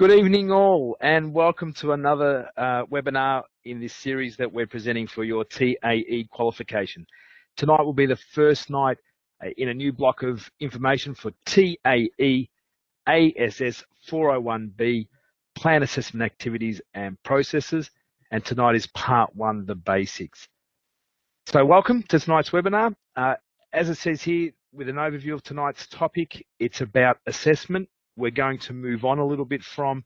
Good evening all, and welcome to another webinar in this series that we're presenting for your TAE qualification. Tonight will be the first night in a new block of information for TAE TAEASS401B, Plan Assessment Activities and Processes, and tonight is part one, the basics. So welcome to tonight's webinar. As it says here, with an overview of tonight's topic, it's about assessment. We're going to move on a little bit from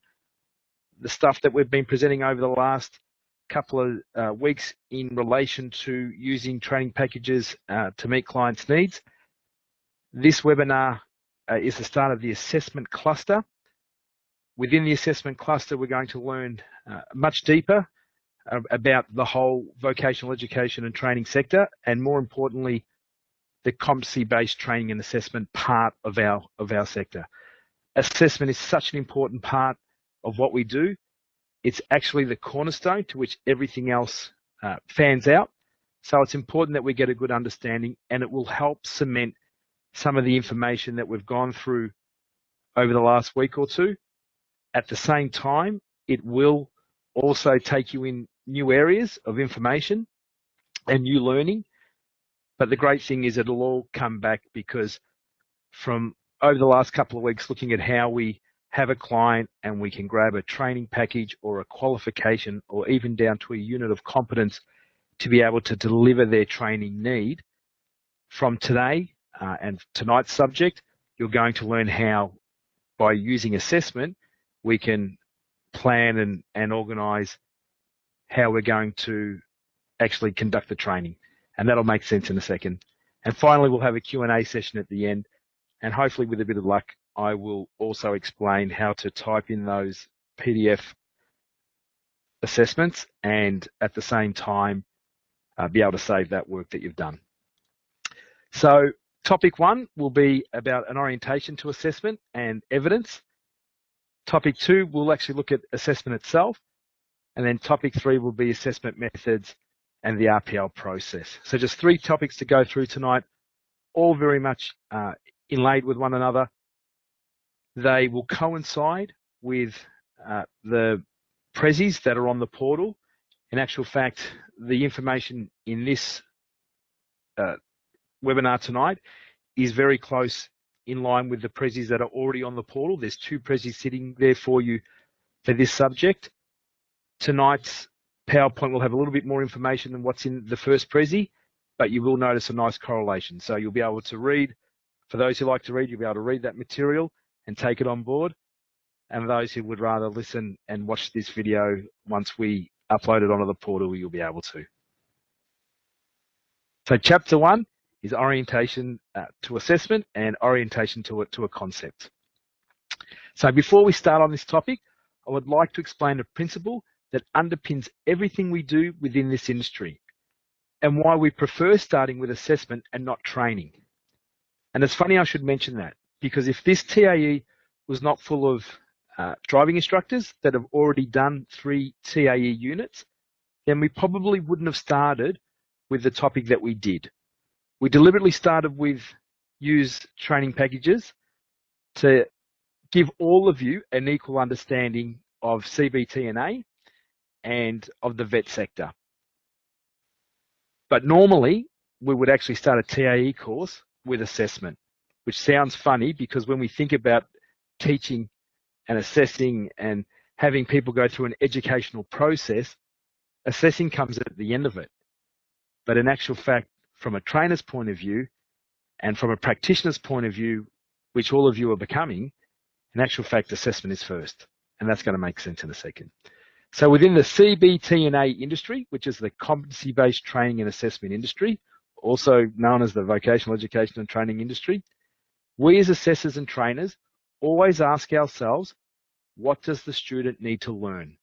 the stuff that we've been presenting over the last couple of weeks in relation to using training packages to meet clients' needs. This webinar is the start of the assessment cluster. Within the assessment cluster, we're going to learn much deeper about the whole vocational education and training sector, and more importantly, the competency-based training and assessment part of our sector. Assessment is such an important part of what we do. It's actually the cornerstone to which everything else fans out. So it's important that we get a good understanding, and it will help cement some of the information that we've gone through over the last week or two. At the same time, it will also take you in new areas of information and new learning. But the great thing is it'll all come back, because from over the last couple of weeks looking at how we have a client and we can grab a training package or a qualification or even down to a unit of competence to be able to deliver their training need, from today and tonight's subject, you're going to learn how, by using assessment, we can plan and organise how we're going to actually conduct the training. And that'll make sense in a second. And finally, we'll have a Q&A session at the end. And hopefully, with a bit of luck, I will also explain how to type in those PDF assessments and at the same time be able to save that work that you've done. So topic one will be about an orientation to assessment and evidence. Topic two, we'll actually look at assessment itself. And then topic three will be assessment methods and the RPL process. So just three topics to go through tonight, all very much inlaid with one another. They will coincide with the prezzies that are on the portal. In actual fact, the information in this webinar tonight is very close in line with the prezzies that are already on the portal. There's two prezzies sitting there for you for this subject. Tonight's PowerPoint will have a little bit more information than what's in the first prezzy, but you will notice a nice correlation. So you'll be able to read. For those who like to read, you'll be able to read that material and take it on board. And those who would rather listen and watch this video once we upload it onto the portal, you'll be able to. So chapter one is orientation to assessment and orientation to a concept. So before we start on this topic, I would like to explain a principle that underpins everything we do within this industry, and why we prefer starting with assessment and not training. And it's funny I should mention that, because if this TAE was not full of driving instructors that have already done 3 TAE units, then we probably wouldn't have started with the topic that we did. We deliberately started with use training packages to give all of you an equal understanding of CBT&A and of the vet sector. But normally, we would actually start a TAE course with assessment, which sounds funny because when we think about teaching and assessing and having people go through an educational process, assessing comes at the end of it. But in actual fact, from a trainer's point of view and from a practitioner's point of view, which all of you are becoming, in actual fact, assessment is first. And that's going to make sense in a second. So within the CBT&A industry, which is the competency-based training and assessment industry, also known as the vocational education and training industry, we as assessors and trainers always ask ourselves, what does the student need to learn?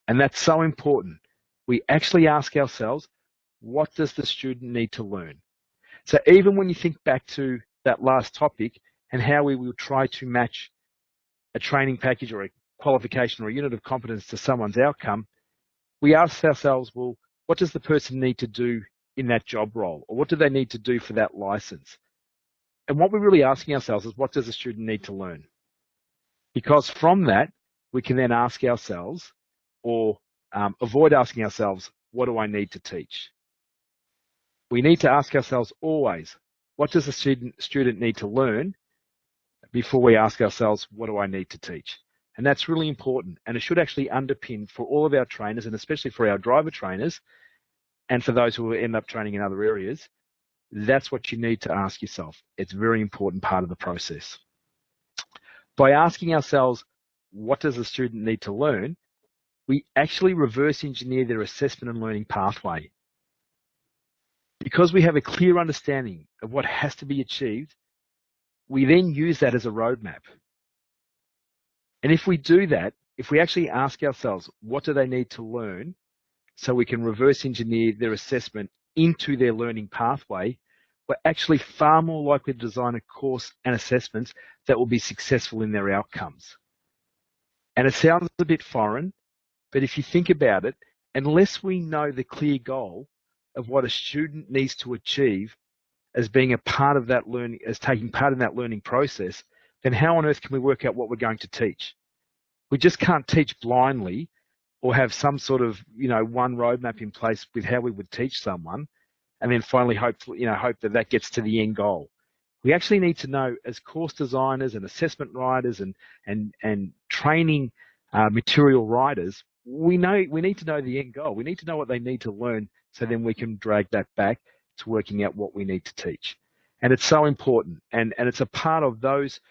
And that's so important. We actually ask ourselves, what does the student need to learn? So even when you think back to that last topic and how we will try to match a training package or a qualification or a unit of competence to someone's outcome, we ask ourselves, well, what does the person need to do in that job role? Or what do they need to do for that license? And what we're really asking ourselves is, what does the student need to learn? Because from that, we can then ask ourselves, or avoid asking ourselves, what do I need to teach? We need to ask ourselves always, what does a student need to learn, before we ask ourselves, what do I need to teach? And that's really important. And it should actually underpin for all of our trainers, and especially for our driver trainers, and for those who will end up training in other areas. That's what you need to ask yourself. It's a very important part of the process. By asking ourselves, what does a student need to learn, we actually reverse engineer their assessment and learning pathway. Because we have a clear understanding of what has to be achieved, we then use that as a roadmap. And if we do that, if we actually ask ourselves, what do they need to learn, so we can reverse engineer their assessment into their learning pathway, we're actually far more likely to design a course and assessments that will be successful in their outcomes. And it sounds a bit foreign, but if you think about it, unless we know the clear goal of what a student needs to achieve as being a part of that learning, as taking part in that learning process, then how on earth can we work out what we're going to teach? We just can't teach blindly or have some sort of, one roadmap in place with how we would teach someone, and then finally hope that that gets to the end goal. We actually need to know, as course designers and assessment writers and training material writers, we need to know the end goal. We need to know what they need to learn, so then we can drag that back to working out what we need to teach. And it's so important. And it's a part of those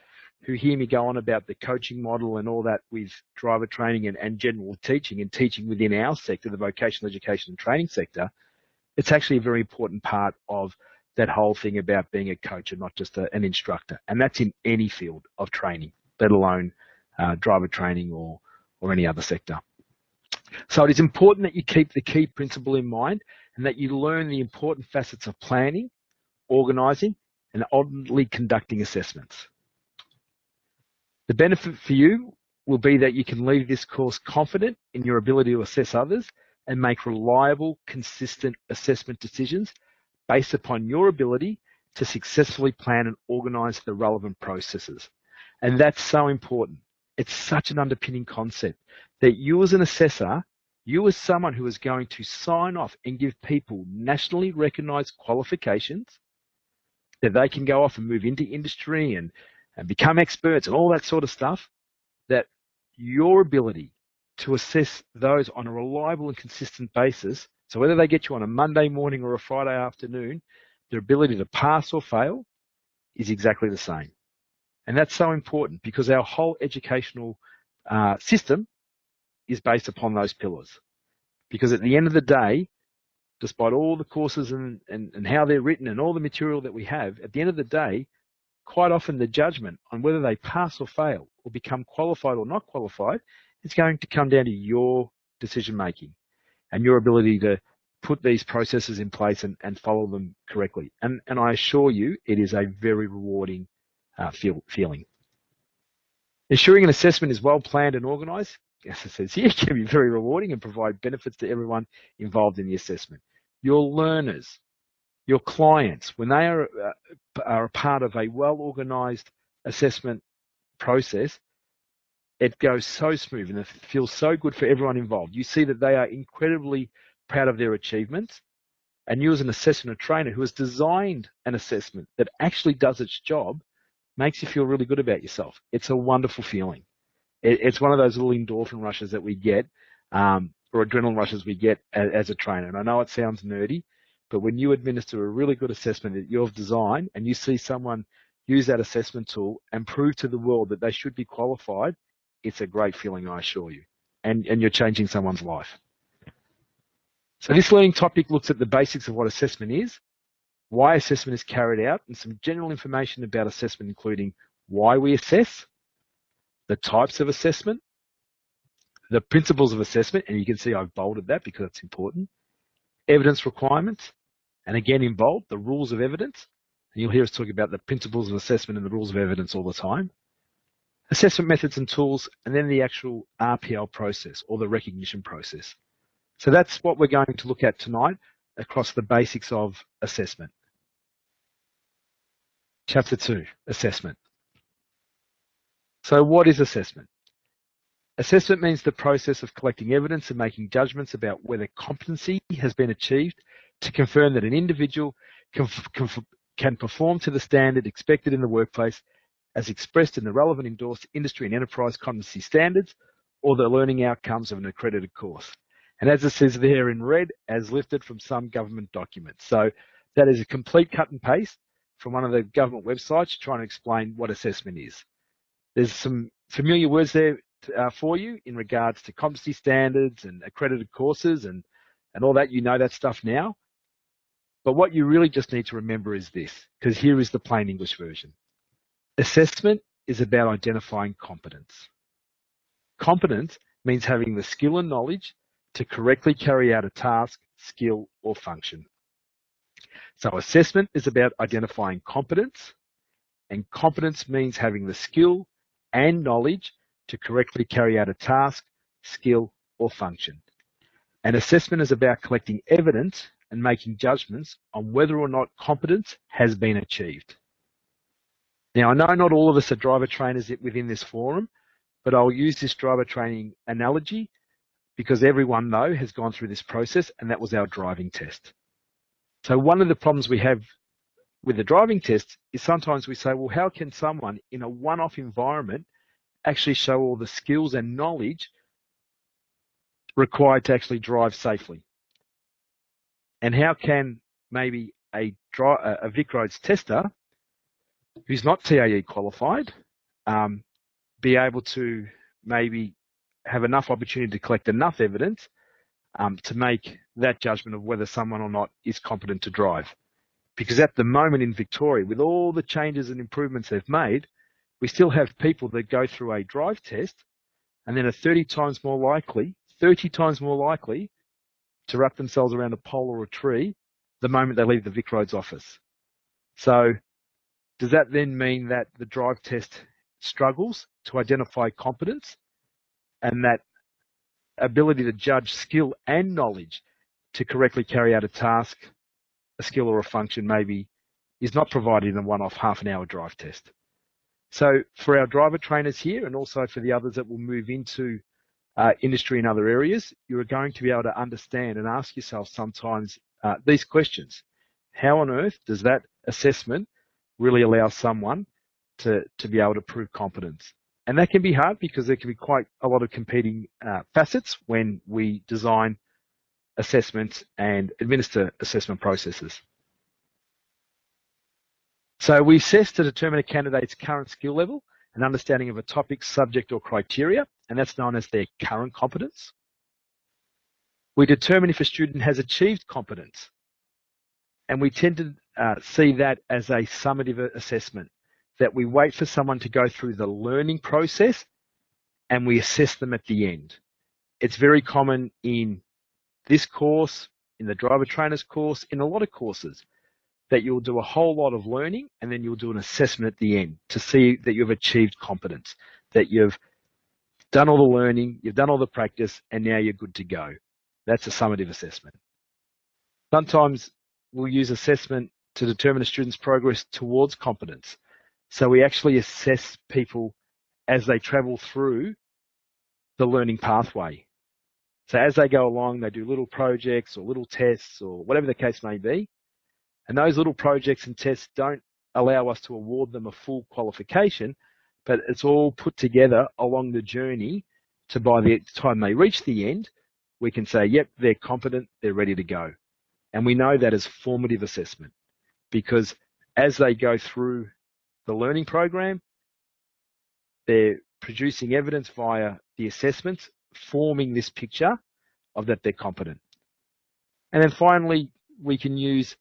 who hear me go on about the coaching model and all that with driver training and general teaching and teaching within our sector, the vocational education and training sector. It's actually a very important part of that whole thing about being a coach and not just an instructor. And that's in any field of training, let alone driver training or any other sector. So it is important that you keep the key principle in mind and that you learn the important facets of planning, organising, and ultimately conducting assessments. The benefit for you will be that you can leave this course confident in your ability to assess others and make reliable, consistent assessment decisions based upon your ability to successfully plan and organise the relevant processes. And that's so important. It's such an underpinning concept that you as an assessor, you as someone who is going to sign off and give people nationally recognised qualifications that they can go off and move into industry and become experts and all that sort of stuff, that your ability to assess those on a reliable and consistent basis, so whether they get you on a Monday morning or a Friday afternoon, their ability to pass or fail is exactly the same. And that's so important because our whole educational system is based upon those pillars. Because at the end of the day, despite all the courses and how they're written and all the material that we have, at the end of the day, quite often the judgment on whether they pass or fail or become qualified or not qualified is going to come down to your decision making and your ability to put these processes in place and follow them correctly. And I assure you, it is a very rewarding feeling. Ensuring an assessment is well planned and organised, as it says here, can be very rewarding and provide benefits to everyone involved in the assessment. Your learners, your clients, when they are a part of a well-organised assessment process, it goes so smooth and it feels so good for everyone involved. You see that they are incredibly proud of their achievements, and you as an assessor and trainer who has designed an assessment that actually does its job makes you feel really good about yourself. It's a wonderful feeling. It's one of those little endorphin rushes that we get, or adrenaline rushes we get as a trainer. And I know it sounds nerdy, but when you administer a really good assessment that you've designed and you see someone use that assessment tool and prove to the world that they should be qualified, it's a great feeling, I assure you. And you're changing someone's life. So this learning topic looks at the basics of what assessment is, why assessment is carried out, and some general information about assessment, including why we assess, the types of assessment, the principles of assessment, and you can see I've bolded that because it's important, evidence requirements, and again in bold, the rules of evidence, and you'll hear us talk about the principles of assessment and the rules of evidence all the time, assessment methods and tools, and then the actual RPL process or the recognition process. So that's what we're going to look at tonight across the basics of assessment. Chapter 2, assessment. So what is assessment? Assessment means the process of collecting evidence and making judgments about whether competency has been achieved to confirm that an individual can perform to the standard expected in the workplace as expressed in the relevant endorsed industry and enterprise competency standards or the learning outcomes of an accredited course. And as it says there in red, as lifted from some government documents. So that is a complete cut and paste from one of the government websites trying to explain what assessment is. There's some familiar words there for you in regards to competency standards and accredited courses and all that. You know that stuff now. But what you really just need to remember is this, because here is the plain English version. Assessment is about identifying competence. Competence means having the skill and knowledge to correctly carry out a task, skill, or function. So assessment is about identifying competence, and competence means having the skill and knowledge to correctly carry out a task, skill, or function. And assessment is about collecting evidence and making judgments on whether or not competence has been achieved. Now, I know not all of us are driver trainers within this forum, but I'll use this driver training analogy because everyone, though, has gone through this process, and that was our driving test. So one of the problems we have with the driving test is sometimes we say, well, how can someone in a one-off environment actually show all the skills and knowledge required to actually drive safely? And how can maybe a VicRoads tester who's not TAE qualified be able to maybe have enough opportunity to collect enough evidence to make that judgment of whether someone or not is competent to drive? Because at the moment in Victoria, with all the changes and improvements they've made, we still have people that go through a drive test and then are 30 times more likely to wrap themselves around a pole or a tree the moment they leave the VicRoads office. So does that then mean that the drive test struggles to identify competence, and that ability to judge skill and knowledge to correctly carry out a task, a skill or a function maybe is not provided in a one-off half-an-hour drive test? So for our driver trainers here, and also for the others that will move into industry in other areas, you are going to be able to understand and ask yourself sometimes these questions. How on earth does that assessment really allow someone to be able to prove competence? And that can be hard because there can be quite a lot of competing facets when we design assessments and administer assessment processes. So we assess to determine a candidate's current skill level and understanding of a topic, subject, or criteria, and that's known as their current competence. We determine if a student has achieved competence, and we tend to see that as a summative assessment, that we wait for someone to go through the learning process and we assess them at the end. It's very common in this course, in the driver trainers course, in a lot of courses, that you'll do a whole lot of learning and then you'll do an assessment at the end to see that you've achieved competence, that you've done all the learning, you've done all the practice, and now you're good to go. That's a summative assessment. Sometimes we'll use assessment to determine a student's progress towards competence. So we actually assess people as they travel through the learning pathway. So as they go along, they do little projects or little tests or whatever the case may be. And those little projects and tests don't allow us to award them a full qualification, but it's all put together along the journey to by the time they reach the end, we can say, yep, they're competent, they're ready to go. And we know that as formative assessment because as they go through the learning program, they're producing evidence via the assessments, forming this picture of that they're competent. And then finally, we can use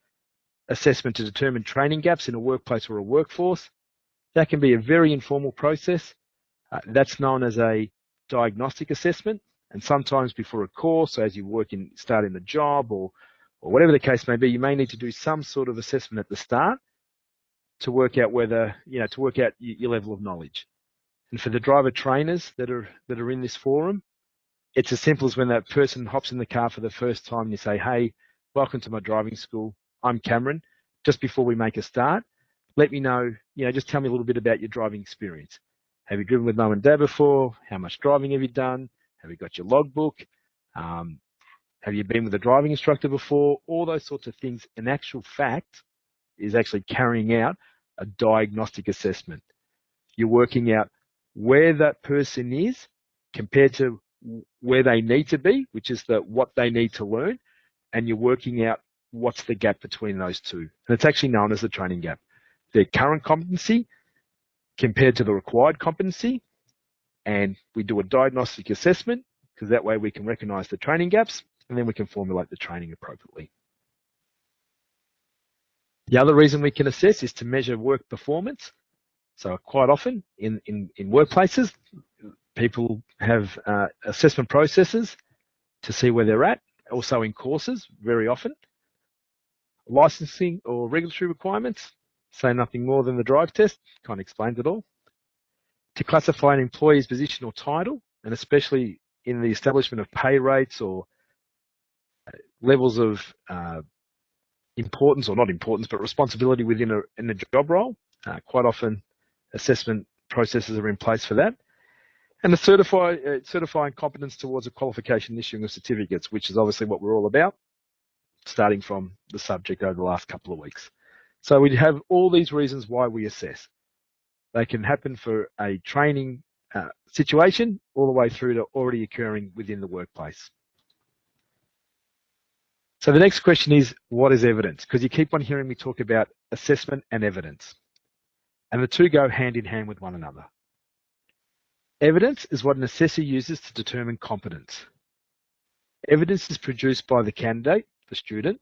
assessment to determine training gaps in a workplace or a workforce. That can be a very informal process. That's known as a diagnostic assessment. And sometimes before a course, so as you start in the job or whatever the case may be, you may need to do some sort of assessment at the start to work out whether, to work out your level of knowledge. And for the driver trainers that are in this forum, it's as simple as when that person hops in the car for the first time and you say, hey, welcome to my driving school. I'm Cameron. Just before we make a start, let me know, just tell me a little bit about your driving experience. Have you driven with mum and dad before? How much driving have you done? Have you got your logbook? Have you been with a driving instructor before? All those sorts of things. In actual fact, is actually carrying out a diagnostic assessment. You're working out where that person is compared to where they need to be, which is what they need to learn, and you're working out what's the gap between those two. And it's actually known as the training gap. Their current competency compared to the required competency, and we do a diagnostic assessment because that way we can recognize the training gaps and then we can formulate the training appropriately. The other reason we can assess is to measure work performance. So quite often in workplaces, people have assessment processes to see where they're at, also in courses very often. Licensing or regulatory requirements, say nothing more than the drive test, kind of explains it all. To classify an employee's position or title, and especially in the establishment of pay rates or levels of importance, or not importance, but responsibility within a job role. Quite often assessment processes are in place for that. And the certifying competence towards a qualification issuing of certificates, which is obviously what we're all about, starting from the subject over the last couple of weeks. So we have all these reasons why we assess. They can happen for a training situation all the way through to already occurring within the workplace. So the next question is, what is evidence? Because you keep on hearing me talk about assessment and evidence. And the two go hand in hand with one another. Evidence is what an assessor uses to determine competence. Evidence is produced by the candidate, the student,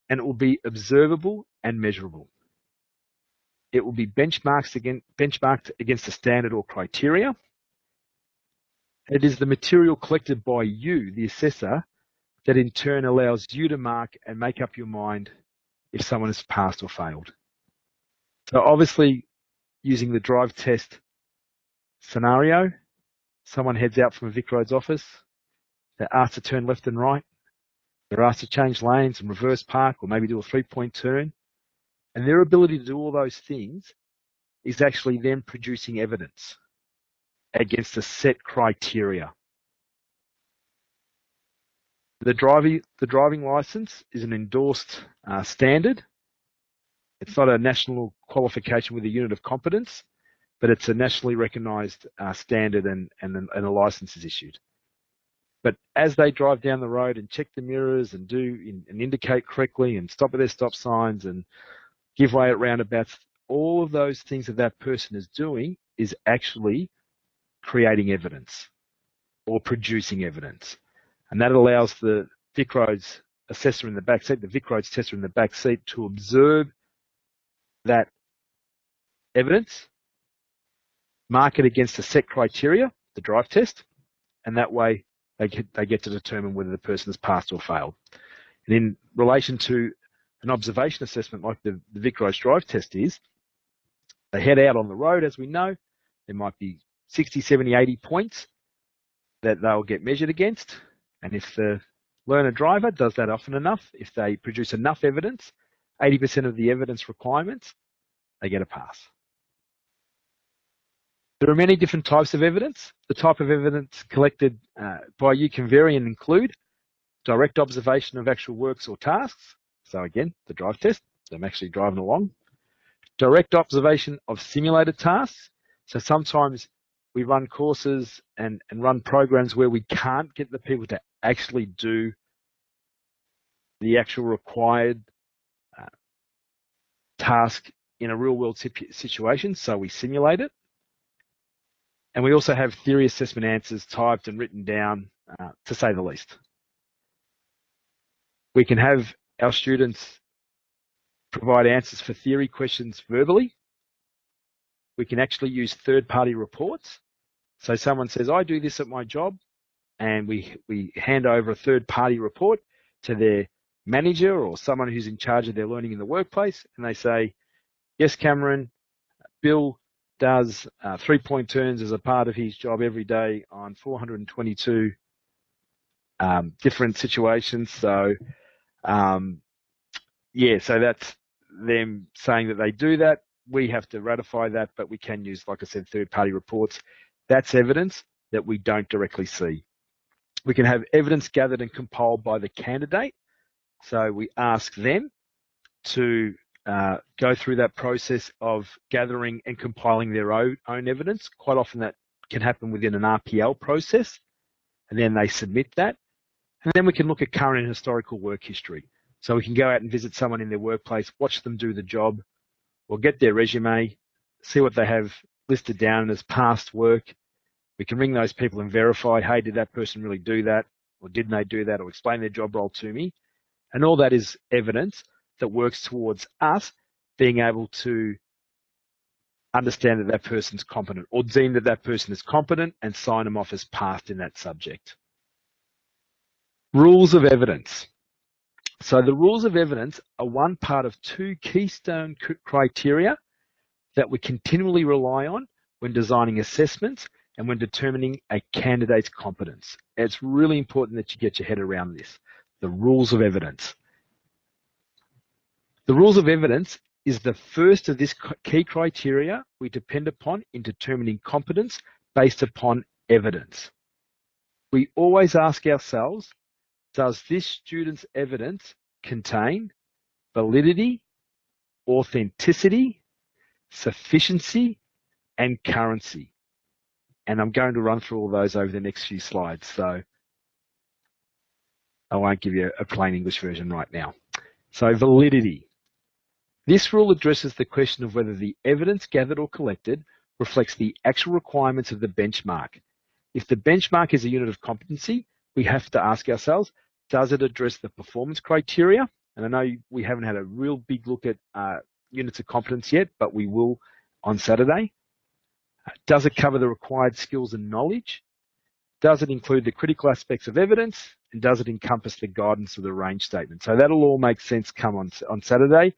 and it will be observable and measurable. It will be benchmarked against a standard or criteria. It is the material collected by you, the assessor, that in turn allows you to mark and make up your mind if someone has passed or failed. So obviously, using the drive test scenario, someone heads out from a Vic Roads office, they're asked to turn left and right, they're asked to change lanes and reverse park or maybe do a three-point turn, and their ability to do all those things is actually them producing evidence against a set criteria. The driving license is an endorsed standard. It's not a national qualification with a unit of competence, but it's a nationally recognised standard and a license is issued. But as they drive down the road and check the mirrors and and indicate correctly and stop at their stop signs and give way at roundabouts, all of those things that person is doing is actually creating evidence or producing evidence. And that allows the Vic Roads assessor in the back seat, the Vic Roads tester in the back seat, to observe that evidence, mark it against a set criteria, the drive test, and that way they get to determine whether the person has passed or failed. And in relation to an observation assessment like the Vic Roads drive test is, they head out on the road, as we know, there might be 60, 70, 80 points that they'll get measured against. And if the learner driver does that often enough, if they produce enough evidence, 80% of the evidence requirements, they get a pass. There are many different types of evidence. The type of evidence collected by you can vary and include direct observation of actual works or tasks. So again, the drive test, them actually driving along. Direct observation of simulated tasks. So sometimes we run courses and run programs where we can't get the people to actually do the actual required task in a real world situation, so we simulate it. And we also have theory assessment answers typed and written down, to say the least. We can have our students provide answers for theory questions verbally. We can actually use third-party reports. So someone says, I do this at my job, and we hand over a third-party report to their manager or someone who's in charge of their learning in the workplace, and they say, yes, Cameron, Bill does three-point turns as a part of his job every day on 422 different situations. So, yeah, so that's them saying that they do that. we have to ratify that, but we can use, like I said, third-party reports. That's evidence that we don't directly see. We can have evidence gathered and compiled by the candidate. So we ask them to go through that process of gathering and compiling their own evidence. Quite often that can happen within an RPL process, and then they submit that. And then we can look at current and historical work history. So we can go out and visit someone in their workplace, watch them do the job, or get their resume, see what they have listed down as past work. We can ring those people and verify, hey, did that person really do that? Or didn't they do that? Or explain their job role to me. And all that is evidence that works towards us being able to understand that that person's competent, or deem that that person is competent and sign them off as passed in that subject. Rules of evidence. So the rules of evidence are one part of two keystone criteria that we continually rely on when designing assessments and when determining a candidate's competence. It's really important that you get your head around this. The rules of evidence. The rules of evidence is the first of this key criteria we depend upon in determining competence based upon evidence. We always ask ourselves, does this student's evidence contain validity, authenticity, sufficiency, and currency? And I'm going to run through all those over the next few slides, so I won't give you a plain English version right now. So validity. This rule addresses the question of whether the evidence gathered or collected reflects the actual requirements of the benchmark. If the benchmark is a unit of competency, we have to ask ourselves, does it address the performance criteria? And I know we haven't had a real big look at units of competence yet, but we will on Saturday. Does it cover the required skills and knowledge? Does it include the critical aspects of evidence? And does it encompass the guidance of the range statement? So that'll all make sense come on Saturday.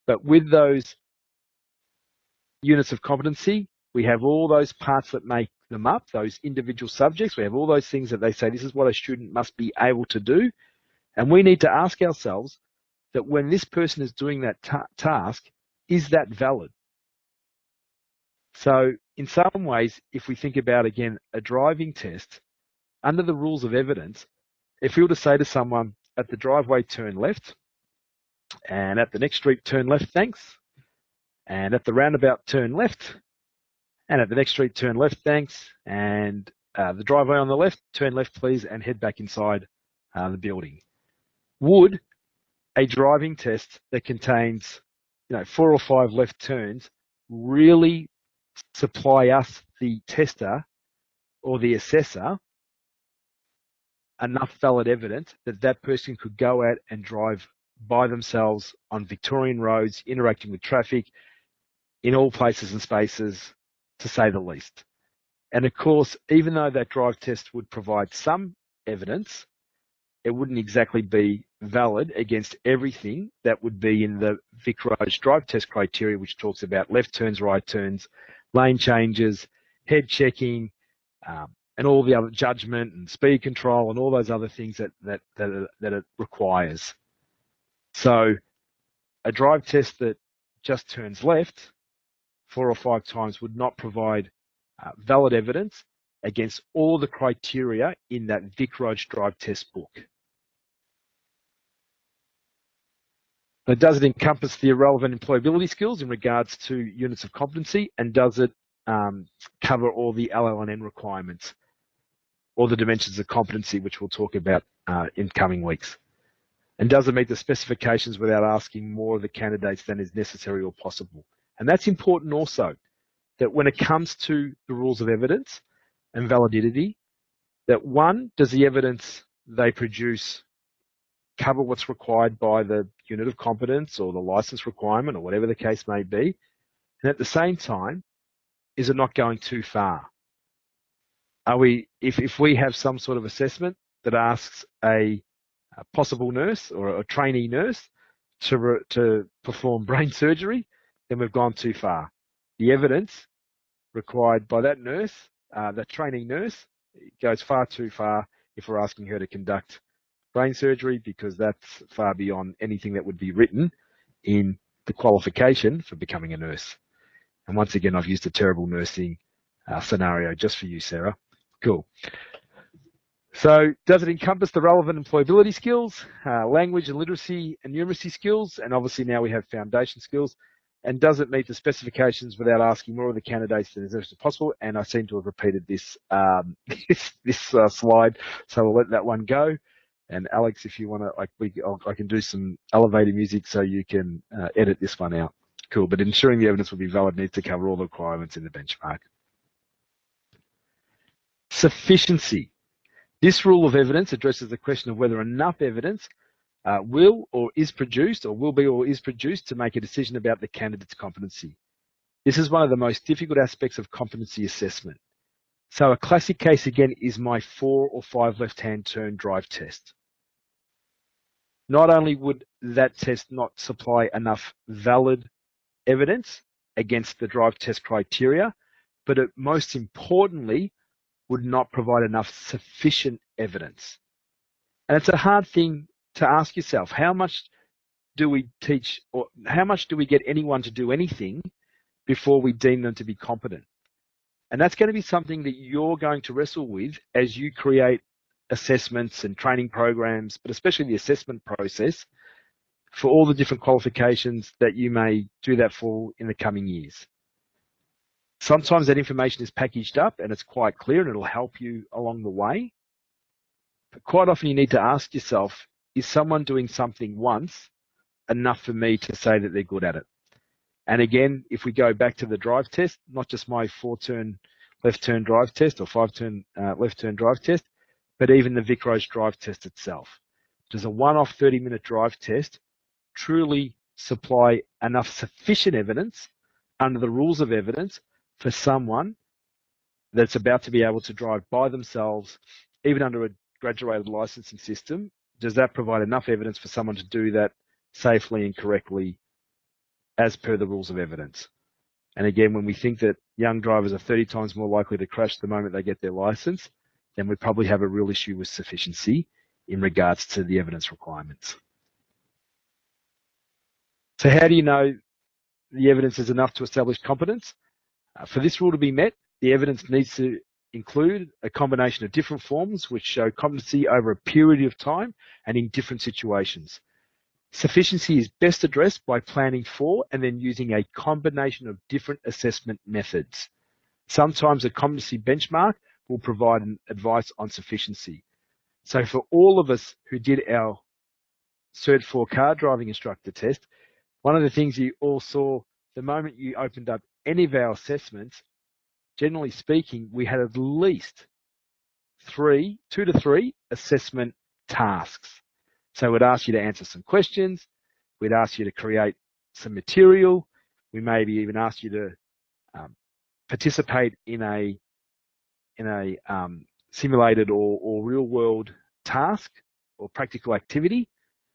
But with those units of competency, we have all those parts that make them up, those individual subjects. We have all those things that they say, this is what a student must be able to do. And we need to ask ourselves that when this person is doing that task, is that valid? So in some ways, if we think about, again, a driving test, under the rules of evidence, if we were to say to someone, at the driveway, turn left, and at the next street, turn left, thanks, and at the roundabout, turn left, and at the next street, turn left, thanks, and the driveway on the left, turn left, please, and head back inside the building. Would a driving test that contains, 4 or 5 left turns really supply us, the tester or the assessor, enough valid evidence that that person could go out and drive by themselves on Victorian roads, interacting with traffic in all places and spaces, to say the least? And of course, even though that drive test would provide some evidence, it wouldn't exactly be valid against everything that would be in the Vic Roads drive test criteria, which talks about left turns, right turns, lane changes, head checking, and all the other judgment and speed control and all those other things that it requires. So a drive test that just turns left 4 or 5 times would not provide valid evidence against all the criteria in that Vic Roads drive test book. Now, does it encompass the irrelevant employability skills in regards to units of competency, and does it cover all the LLNN requirements or the dimensions of competency, which we'll talk about in coming weeks? And does it meet the specifications without asking more of the candidates than is necessary or possible? And that's important also, that when it comes to the rules of evidence and validity, that one, does the evidence they produce cover what's required by the unit of competence or the license requirement or whatever the case may be? And at the same time, is it not going too far? Are we, if we have some sort of assessment that asks a possible nurse or a trainee nurse to perform brain surgery, then we've gone too far. The evidence required by that nurse, that trainee nurse, goes far too far if we're asking her to conduct brain surgery, because that's far beyond anything that would be written in the qualification for becoming a nurse. And once again, I've used a terrible nursing scenario just for you, Sarah. Cool. So does it encompass the relevant employability skills, language and literacy and numeracy skills, and obviously now we have foundation skills, and does it meet the specifications without asking more of the candidates than is possible? And I seem to have repeated this this slide, so we'll let that one go. And Alex, if you want to, I can do some elevator music so you can edit this one out. Cool, but ensuring the evidence will be valid needs to cover all the requirements in the benchmark. Sufficiency. This rule of evidence addresses the question of whether enough evidence will or is produced to make a decision about the candidate's competency. This is one of the most difficult aspects of competency assessment. So a classic case again is my 4 or 5 left-hand turn drive test. Not only would that test not supply enough valid evidence against the drive test criteria, but it most importantly would not provide enough sufficient evidence. And it's a hard thing to ask yourself. How much do we teach, or how much do we get anyone to do anything before we deem them to be competent? And that's going to be something that you're going to wrestle with as you create assessments and training programs, but especially the assessment process for all the different qualifications that you may do that for in the coming years. Sometimes that information is packaged up and it's quite clear and it'll help you along the way. But quite often you need to ask yourself, is someone doing something once enough for me to say that they're good at it? And again, if we go back to the drive test, not just my 4-turn left-turn drive test or 5-turn left-turn drive test, but even the VicRoads drive test itself. Does a one-off 30-minute drive test truly supply enough sufficient evidence under the rules of evidence for someone that's about to be able to drive by themselves, even under a graduated licensing system? Does that provide enough evidence for someone to do that safely and correctly as per the rules of evidence? And again, when we think that young drivers are 30 times more likely to crash the moment they get their license, then we probably have a real issue with sufficiency in regards to the evidence requirements. So how do you know the evidence is enough to establish competence? For this rule to be met, the evidence needs to include a combination of different forms which show competency over a period of time and in different situations. Sufficiency is best addressed by planning for and then using a combination of different assessment methods. Sometimes a competency benchmark will provide advice on sufficiency. So for all of us who did our Cert 4 car driving instructor test, one of the things you all saw the moment you opened up any of our assessments, generally speaking, we had at least 2 to 3 assessment tasks. So we'd ask you to answer some questions, we'd ask you to create some material, we maybe even ask you to participate in a simulated or real world task or practical activity.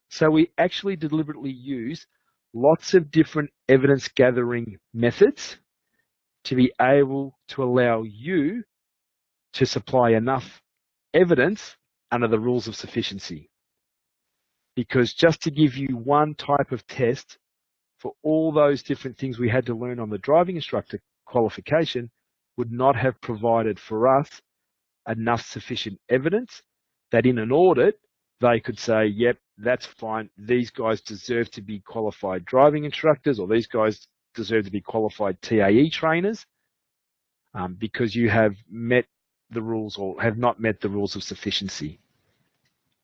So we actually deliberately use lots of different evidence gathering methods to be able to allow you to supply enough evidence under the rules of sufficiency. Because just to give you one type of test for all those different things we had to learn on the driving instructor qualification would not have provided for us enough sufficient evidence that in an audit they could say, yep, that's fine, these guys deserve to be qualified driving instructors, or these guys deserve to be qualified TAE trainers, because you have met the rules or have not met the rules of sufficiency.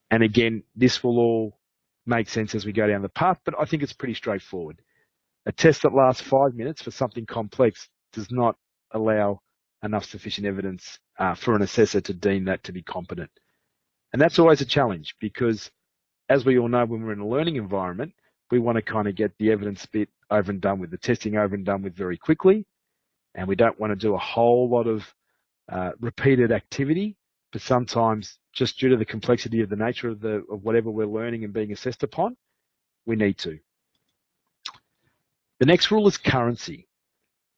And again, this will all make sense as we go down the path, but I think it's pretty straightforward. A test that lasts 5 minutes for something complex does not allow enough sufficient evidence for an assessor to deem that to be competent. And that's always a challenge because, as we all know, when we're in a learning environment, we want to kind of get the evidence bit over and done with, the testing over and done with very quickly. And we don't want to do a whole lot of repeated activity, but sometimes just due to the complexity of the nature of whatever we're learning and being assessed upon, we need to. The next rule is currency.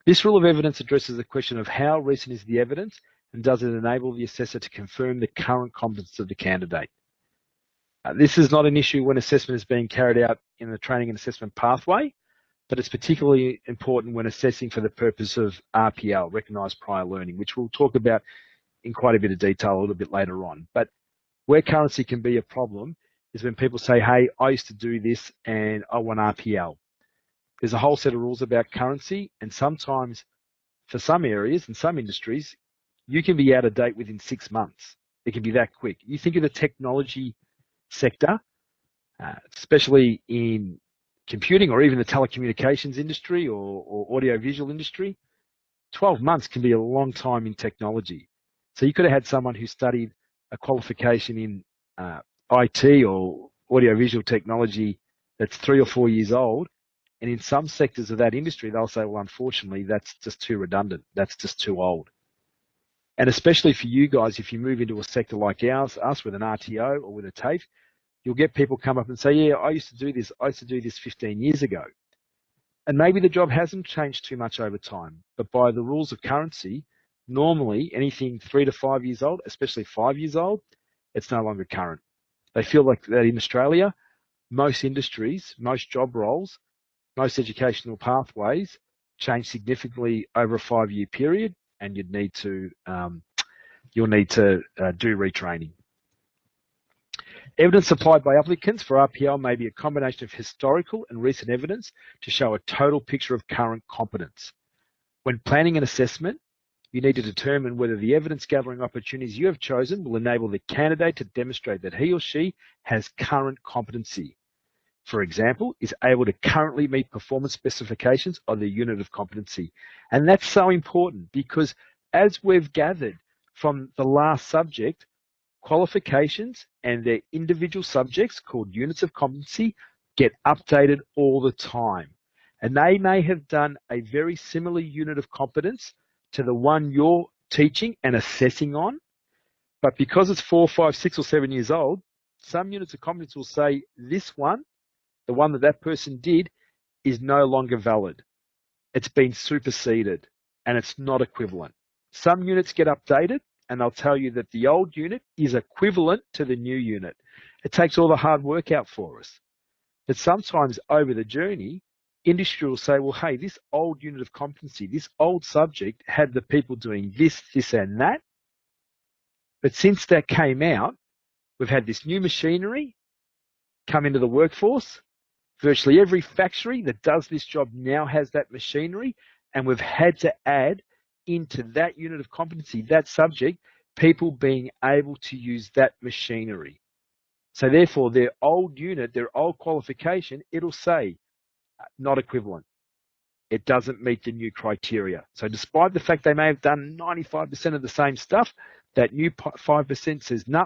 This rule of evidence addresses the question of how recent is the evidence and does it enable the assessor to confirm the current competence of the candidate. This is not an issue when assessment is being carried out in the training and assessment pathway, but it's particularly important when assessing for the purpose of RPL, Recognised Prior Learning, which we'll talk about in quite a bit of detail a little bit later on. But where currency can be a problem is when people say, hey, I used to do this and I want RPL. There's a whole set of rules about currency, and sometimes for some areas and some industries, you can be out of date within 6 months. It can be that quick. You think of the technology sector, especially in computing or even the telecommunications industry or audiovisual industry, 12 months can be a long time in technology. So you could have had someone who studied a qualification in IT or audiovisual technology that's 3 or 4 years old, and in some sectors of that industry, they'll say, well, unfortunately, that's just too redundant. That's just too old. And especially for you guys, if you move into a sector like ours, us with an RTO or with a TAFE, you'll get people come up and say, yeah, I used to do this. I used to do this 15 years ago. And maybe the job hasn't changed too much over time, but by the rules of currency, normally anything 3 to 5 years old, especially 5 years old, it's no longer current. They feel like that in Australia, most industries, most job roles, most educational pathways change significantly over a 5-year period, and you'll need to do retraining. Evidence supplied by applicants for RPL may be a combination of historical and recent evidence to show a total picture of current competence. When planning an assessment, you need to determine whether the evidence gathering opportunities you have chosen will enable the candidate to demonstrate that he or she has current competency. For example, is able to currently meet performance specifications of the unit of competency. And that's so important because as we've gathered from the last subject, qualifications and their individual subjects called units of competency get updated all the time. And they may have done a very similar unit of competence to the one you're teaching and assessing on, but because it's 4, 5, 6 or 7 years old, some units of competence will say this one, the one that person did, is no longer valid. It's been superseded and it's not equivalent. Some units get updated and they'll tell you that the old unit is equivalent to the new unit. It takes all the hard work out for us. But sometimes over the journey, industry will say, well, hey, this old unit of competency, this old subject had the people doing this, this, and that. But since that came out, we've had this new machinery come into the workforce. Virtually every factory that does this job now has that machinery, and we've had to add into that unit of competency, that subject, people being able to use that machinery. So therefore, their old unit, their old qualification, it'll say not equivalent. It doesn't meet the new criteria. So despite the fact they may have done 95% of the same stuff, that new 5% says, no,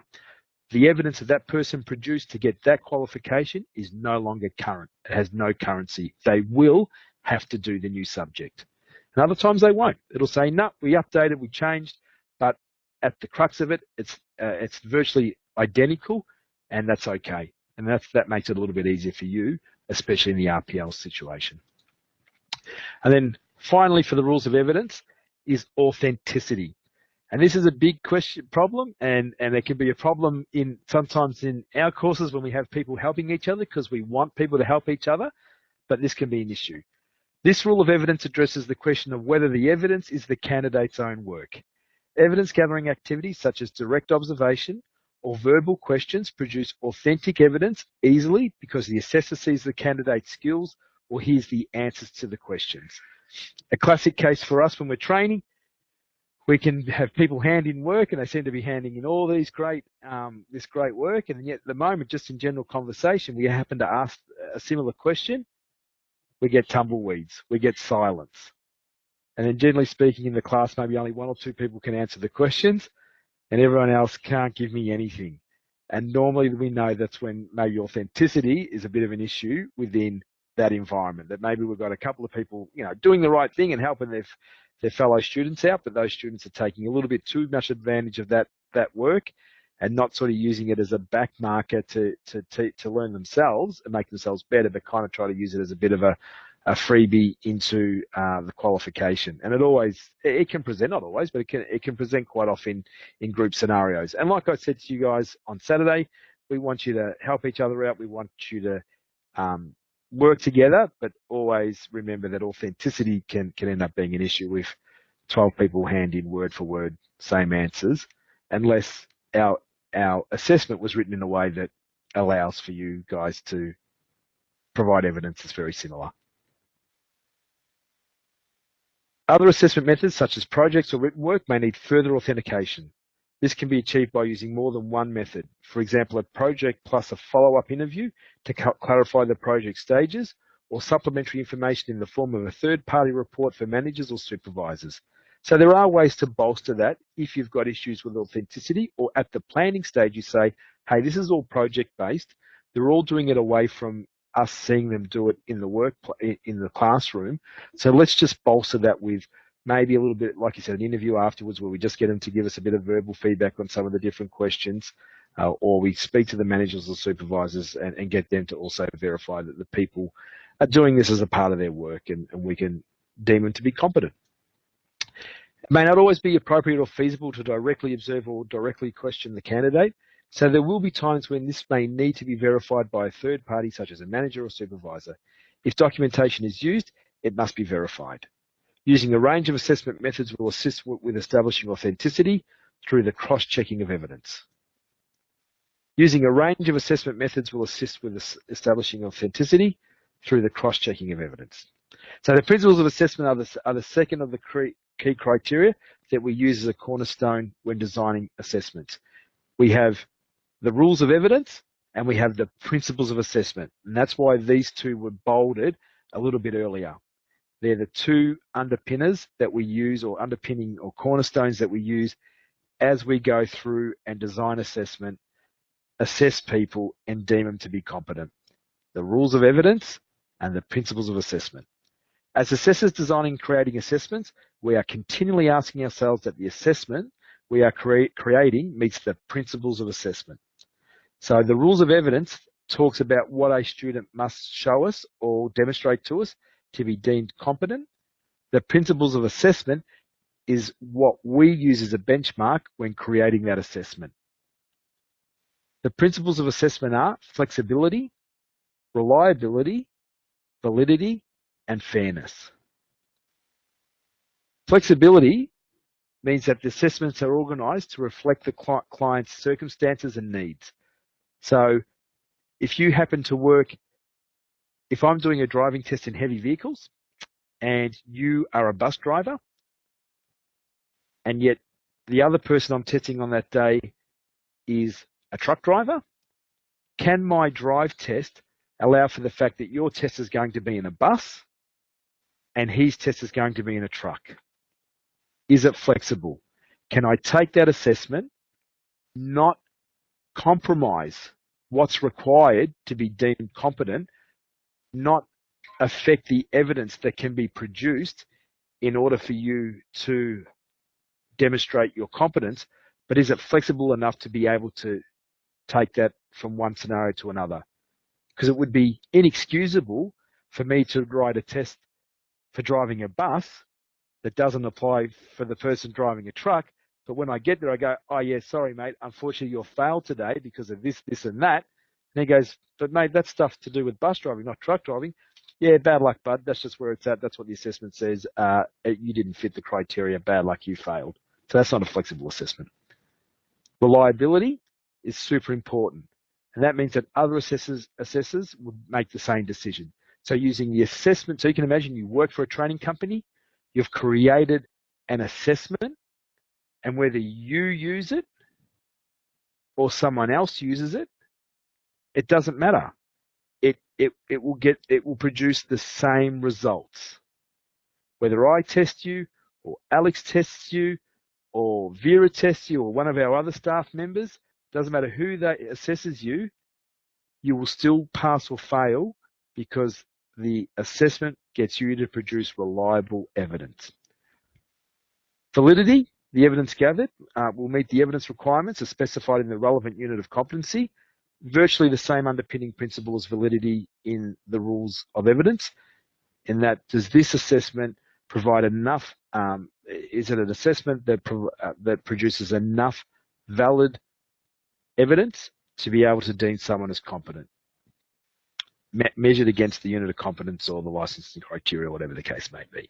the evidence that person produced to get that qualification is no longer current. It has no currency. They will have to do the new subject. And other times they won't. It'll say, no, we updated, we changed, but at the crux of it, it's virtually identical, and that's okay. And that makes it a little bit easier for you, especially in the RPL situation. And then finally, for the rules of evidence, is authenticity. And this is a big problem, and it can be a problem sometimes in our courses when we have people helping each other because we want people to help each other, but this can be an issue. This rule of evidence addresses the question of whether the evidence is the candidate's own work. Evidence gathering activities such as direct observation or verbal questions produce authentic evidence easily because the assessor sees the candidate's skills or hears the answers to the questions. A classic case for us when we're training, we can have people hand in work and they seem to be handing in all these this great work, and yet at the moment, just in general conversation, we happen to ask a similar question, we get tumbleweeds, we get silence. And then generally speaking in the class, maybe only 1 or 2 people can answer the questions and everyone else can't give me anything. And normally we know that's when maybe authenticity is a bit of an issue within that environment, that maybe we've got a couple of people, doing the right thing and helping their fellow students out, but those students are taking a little bit too much advantage of that work and not sort of using it as a back marker to learn themselves and make themselves better, but kind of try to use it as a bit of a freebie into the qualification. And it can present, not always, but it can present quite often in group scenarios. And like I said to you guys on Saturday, we want you to help each other out. We want you to work together, but always remember that authenticity can end up being an issue if 12 people hand in word for word same answers, unless our assessment was written in a way that allows for you guys to provide evidence that's very similar. Other assessment methods, such as projects or written work, may need further authentication. This can be achieved by using more than one method. For example, a project plus a follow-up interview to clarify the project stages, or supplementary information in the form of a third-party report for managers or supervisors. So there are ways to bolster that if you've got issues with authenticity, or at the planning stage you say, hey, this is all project-based. They're all doing it away from us seeing them do it in the classroom. So let's just bolster that with maybe a little bit, like you said, an interview afterwards where we just get them to give us a bit of verbal feedback on some of the different questions, or we speak to the managers or supervisors and get them to also verify that the people are doing this as a part of their work, and we can deem them to be competent. It may not always be appropriate or feasible to directly observe or directly question the candidate, so there will be times when this may need to be verified by a third party, such as a manager or supervisor. If documentation is used, it must be verified. Using a range of assessment methods will assist with establishing authenticity through the cross-checking of evidence. Using a range of assessment methods will assist with establishing authenticity through the cross-checking of evidence. So the principles of assessment are the second of the key criteria that we use as a cornerstone when designing assessments. We have the rules of evidence and we have the principles of assessment. And that's why these two were bolded a little bit earlier. They're the two underpinners that we use, or underpinning or cornerstones that we use as we go through and design assessment, assess people and deem them to be competent. The rules of evidence and the principles of assessment. As assessors designing and creating assessments, we are continually asking ourselves that the assessment we are creating meets the principles of assessment. So the rules of evidence talks about what a student must show us or demonstrate to us to be deemed competent. The principles of assessment is what we use as a benchmark when creating that assessment. The principles of assessment are flexibility, reliability, validity, and fairness. Flexibility means that the assessments are organised to reflect the client's circumstances and needs. So if you happen to work, if I'm doing a driving test in heavy vehicles and you are a bus driver, and yet the other person I'm testing on that day is a truck driver, can my drive test allow for the fact that your test is going to be in a bus and his test is going to be in a truck? Is it flexible? Can I take that assessment, not compromise what's required to be deemed competent, not affect the evidence that can be produced in order for you to demonstrate your competence, but is it flexible enough to be able to take that from one scenario to another? Because it would be inexcusable for me to write a test for driving a bus that doesn't apply for the person driving a truck, but when I get there, I go, oh yeah, sorry mate, unfortunately you're failed today because of this, this and that. And he goes, but mate, that's stuff to do with bus driving, not truck driving. Yeah, bad luck, bud. That's just where it's at. That's what the assessment says. You didn't fit the criteria. Bad luck, you failed. So that's not a flexible assessment. Reliability is super important. And that means that other assessors would make the same decision. So using the assessment, so you can imagine you work for a training company, you've created an assessment, and whether you use it or someone else uses it, it doesn't matter. It will produce the same results. Whether I test you or Alex tests you or Vera tests you or one of our other staff members, doesn't matter who assesses you, you will still pass or fail because the assessment gets you to produce reliable evidence. Validity, the evidence gathered, will meet the evidence requirements as specified in the relevant unit of competency. Virtually the same underpinning principle as validity in the rules of evidence, in that does this assessment provide enough, is it an assessment that produces enough valid evidence to be able to deem someone as competent? measured against the unit of competence or the licensing criteria, whatever the case may be.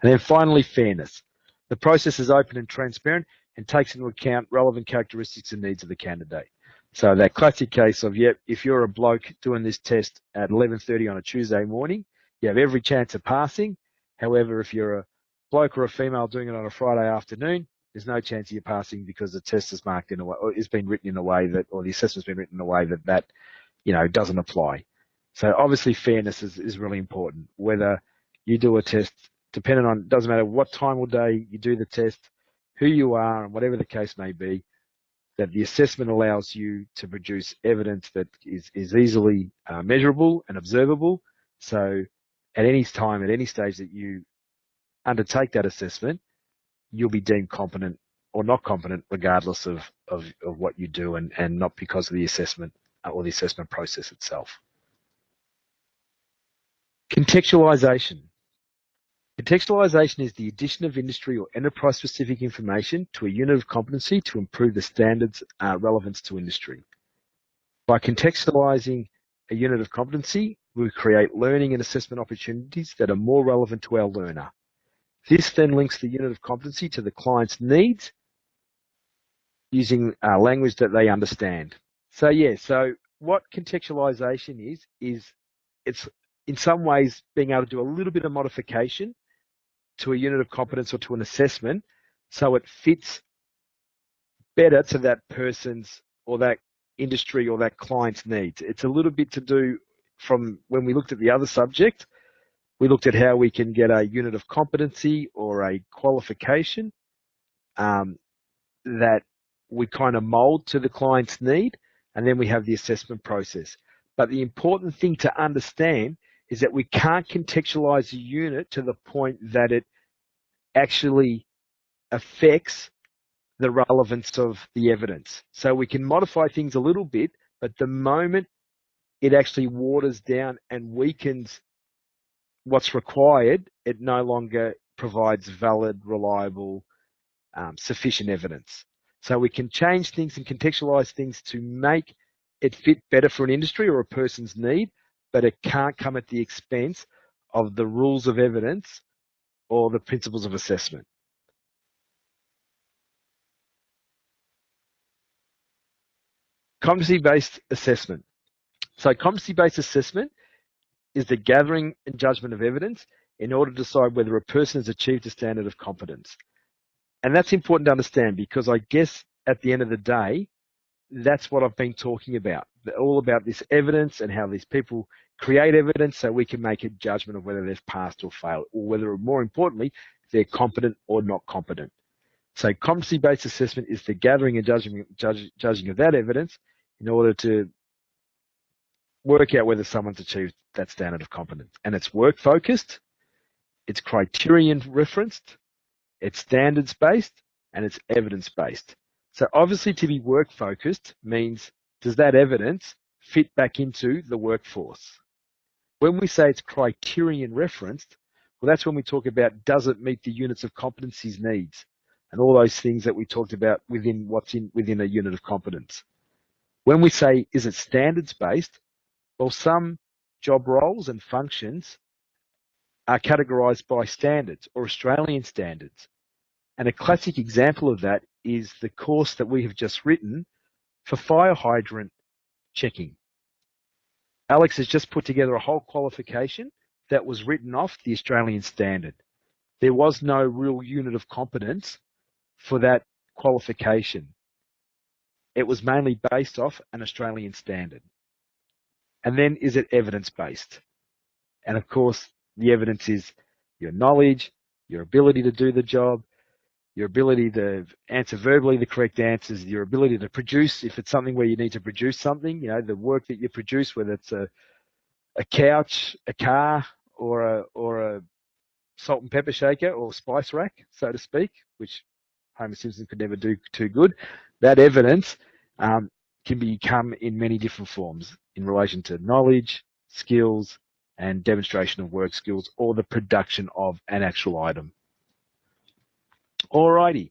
And then finally, fairness. The process is open and transparent and takes into account relevant characteristics and needs of the candidate. So that classic case of, yep, if you're a bloke doing this test at 11:30 on a Tuesday morning, you have every chance of passing. However, if you're a bloke or a female doing it on a Friday afternoon, there's no chance of you passing because the test is marked in a way, or it's been written in a way that, or the assessment's been written in a way that doesn't apply. So obviously fairness is really important. Whether you do a test, depending on, doesn't matter what time of day you do the test, who you are, and whatever the case may be, that the assessment allows you to produce evidence that is easily measurable and observable. So at any time, at any stage that you undertake that assessment, you'll be deemed competent or not competent regardless of what you do, and not because of the assessment or the assessment process itself. Contextualization. Contextualization is the addition of industry or enterprise-specific information to a unit of competency to improve the standards relevance to industry. By contextualizing a unit of competency, we create learning and assessment opportunities that are more relevant to our learner. This then links the unit of competency to the client's needs using language that they understand. So what contextualization is it's in some ways being able to do a little bit of modification to a unit of competence or to an assessment so it fits better to that person's or that industry or that client's needs. It's a little bit to do from when we looked at the other subject, we looked at how we can get a unit of competency or a qualification that we kind of mold to the client's need, and then we have the assessment process. But the important thing to understand is that we can't contextualize a unit to the point that it actually affects the relevance of the evidence. So we can modify things a little bit, but the moment it actually waters down and weakens what's required, it no longer provides valid, reliable, sufficient evidence. So we can change things and contextualize things to make it fit better for an industry or a person's need, but it can't come at the expense of the rules of evidence or the principles of assessment. Competency-based assessment. So competency-based assessment is the gathering and judgment of evidence in order to decide whether a person has achieved a standard of competence. And that's important to understand because I guess at the end of the day, that's what I've been talking about. All about this evidence and how these people create evidence so we can make a judgment of whether they've passed or failed, or whether, more importantly, they're competent or not competent. So competency-based assessment is the gathering and judging of that evidence in order to work out whether someone's achieved that standard of competence. And it's work-focused, it's criterion-referenced, it's standards-based, and it's evidence-based. So obviously to be work-focused means, does that evidence fit back into the workforce? When we say it's criterion-referenced, well, that's when we talk about, does it meet the units of competency's needs? And all those things that we talked about within within a unit of competence. When we say, is it standards-based? Well, some job roles and functions are categorized by standards or Australian standards. And a classic example of that is the course that we have just written for fire hydrant checking. Alex has just put together a whole qualification that was written off the Australian standard. There was no real unit of competence for that qualification. It was mainly based off an Australian standard. And then, is it evidence-based? And of course, the evidence is your knowledge, your ability to do the job, your ability to answer verbally the correct answers, your ability to produce, if it's something where you need to produce something, the work that you produce, whether it's a couch, a car, or a salt and pepper shaker or spice rack, so to speak, which Homer Simpson could never do too good. That evidence can become in many different forms in relation to knowledge, skills, and demonstration of work skills, or the production of an actual item. Alrighty,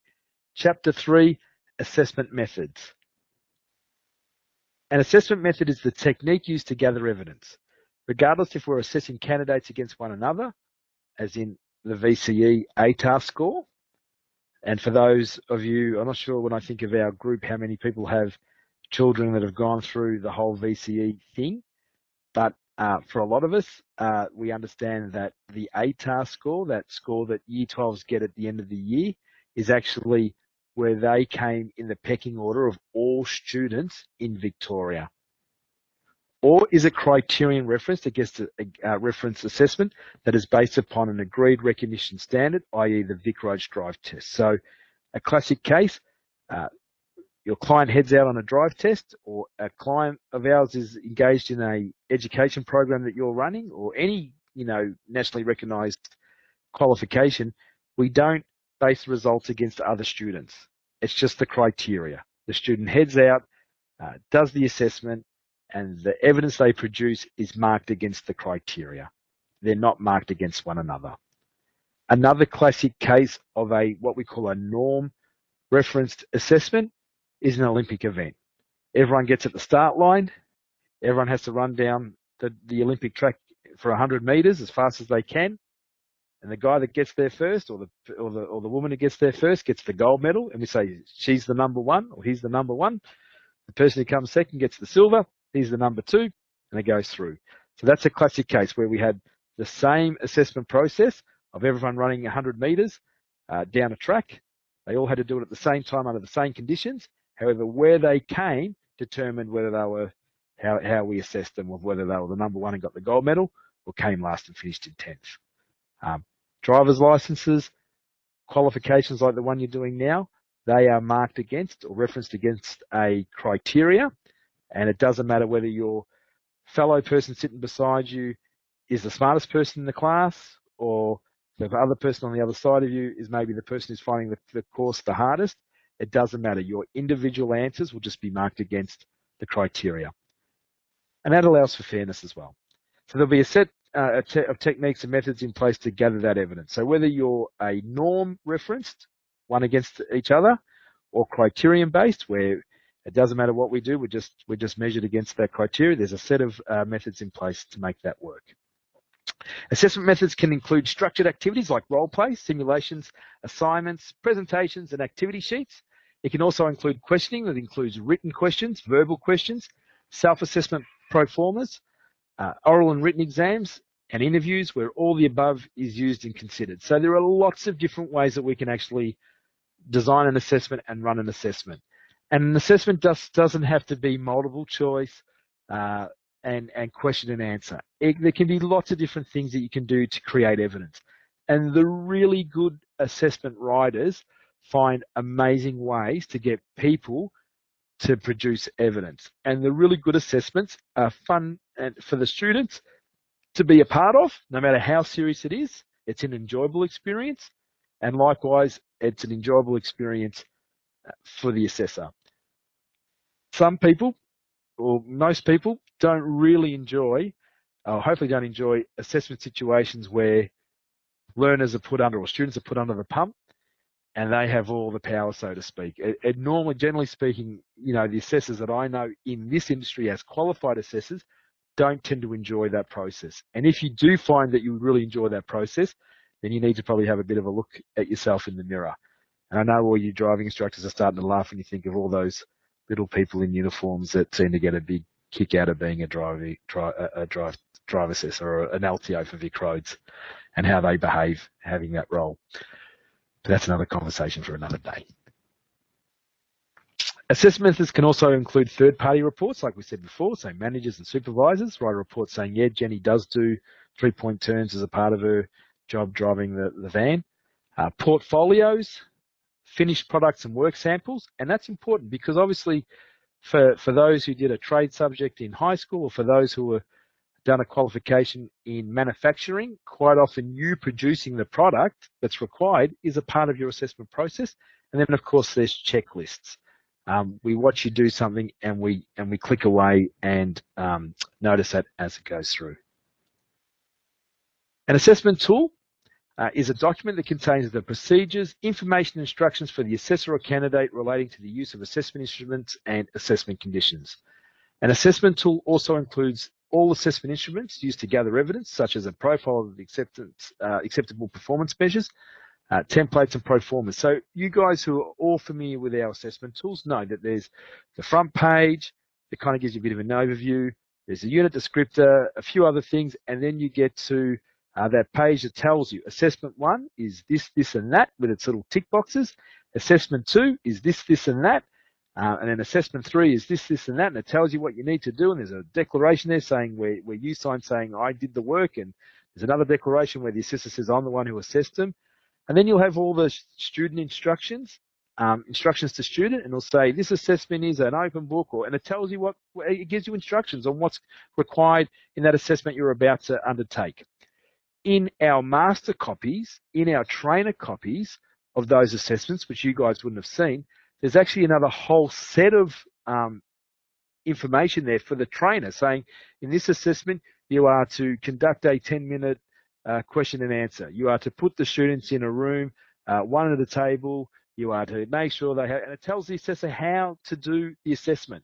Chapter 3, Assessment Methods. An assessment method is the technique used to gather evidence. regardless if we're assessing candidates against one another, as in the VCE ATAEASS score. And for those of you, I'm not sure when I think of our group, how many people have children that have gone through the whole VCE thing. But for a lot of us, we understand that the ATAEASS score, that score that Year 12s get at the end of the year, is actually where they came in the pecking order of all students in Victoria. Or is it criterion referenced against a reference assessment that is based upon an agreed recognition standard, i.e. the Vic Roads drive test? So a classic case, your client heads out on a drive test, or a client of ours is engaged in a education program that you're running, or any, nationally recognised qualification. We don't base the results against other students. It's just the criteria. The student heads out, does the assessment, and the evidence they produce is marked against the criteria. They're not marked against one another. Another classic case of what we call a norm referenced assessment is an Olympic event. Everyone gets at the start line. Everyone has to run down the Olympic track for 100 meters as fast as they can. And the guy that gets there first, or the woman who gets there first, gets the gold medal. And we say, she's the number one, or he's the number one. The person who comes second gets the silver. He's the number two, and it goes through. So that's a classic case where we had the same assessment process of everyone running 100 meters down a track. They all had to do it at the same time under the same conditions. However, where they came determined whether they were, how we assessed them, of whether they were the number one and got the gold medal, or came last and finished in 10th. Driver's licenses, qualifications like the one you're doing now, they are marked against or referenced against a criteria. And it doesn't matter whether your fellow person sitting beside you is the smartest person in the class, or the other person on the other side of you is maybe the person who's finding the course the hardest. It doesn't matter. Your individual answers will just be marked against the criteria. And that allows for fairness as well. So there'll be a set of techniques and methods in place to gather that evidence. So whether you're a norm referenced, one against each other, or criterion based, where it doesn't matter what we do, we're just measured against that criteria. There's a set of methods in place to make that work. Assessment methods can include structured activities like role play, simulations, assignments, presentations, and activity sheets. It can also include questioning that includes written questions, verbal questions, self-assessment pro formas, oral and written exams, and interviews, where all the above is used and considered. So there are lots of different ways that we can actually design an assessment and run an assessment. And an assessment doesn't have to be multiple choice and question and answer. There can be lots of different things that you can do to create evidence. And the really good assessment writers find amazing ways to get people to produce evidence. And the really good assessments are fun and for the students to be a part of, no matter how serious it is. It's an enjoyable experience. And likewise, it's an enjoyable experience for the assessor. Some people, or most people, don't really enjoy, or hopefully don't enjoy, assessment situations where learners are put under, or students are put under the pump, and they have all the power, so to speak. It normally, generally speaking, the assessors that I know in this industry as qualified assessors don't tend to enjoy that process. And if you do find that you really enjoy that process, then you need to probably have a bit of a look at yourself in the mirror. And I know all you driving instructors are starting to laugh when you think of all those little people in uniforms that seem to get a big kick out of being a drive assessor or an LTO for Vic Roads, and how they behave having that role. But that's another conversation for another day. Assessment methods can also include third-party reports, like we said before, so managers and supervisors write a report saying, yeah, Jenny does do 3-point turns as a part of her job driving the van. Portfolios, finished products and work samples, and that's important because obviously for those who did a trade subject in high school, or for those who were done a qualification in manufacturing, quite often you producing the product that's required is a part of your assessment process. And then of course there's checklists. We watch you do something and we click away and notice that as it goes through. An assessment tool is a document that contains the procedures, information, and instructions for the assessor or candidate relating to the use of assessment instruments and assessment conditions. An assessment tool also includes all assessment instruments used to gather evidence, such as a profile of acceptable performance measures, templates and pro formas. So you guys who are all familiar with our assessment tools know that there's the front page that kind of gives you a bit of an overview. There's a unit descriptor, a few other things, and then you get to that page that tells you assessment 1 is this, this, and that with its little tick boxes. Assessment 2 is this, this, and that. And then assessment 3 is this, this, and that, and it tells you what you need to do. And there's a declaration there saying where you sign saying I did the work, and there's another declaration where the assessor says I'm the one who assessed them. And then you'll have all the student instructions, instructions to student, and it'll say this assessment is an open book, and it tells you it gives you instructions on what's required in that assessment you're about to undertake. In our master copies, in our trainer copies of those assessments, which you guys wouldn't have seen, there's actually another whole set of information there for the trainer saying, in this assessment, you are to conduct a 10-minute question and answer. You are to put the students in a room, one at a table. You are to make sure they have, and it tells the assessor how to do the assessment.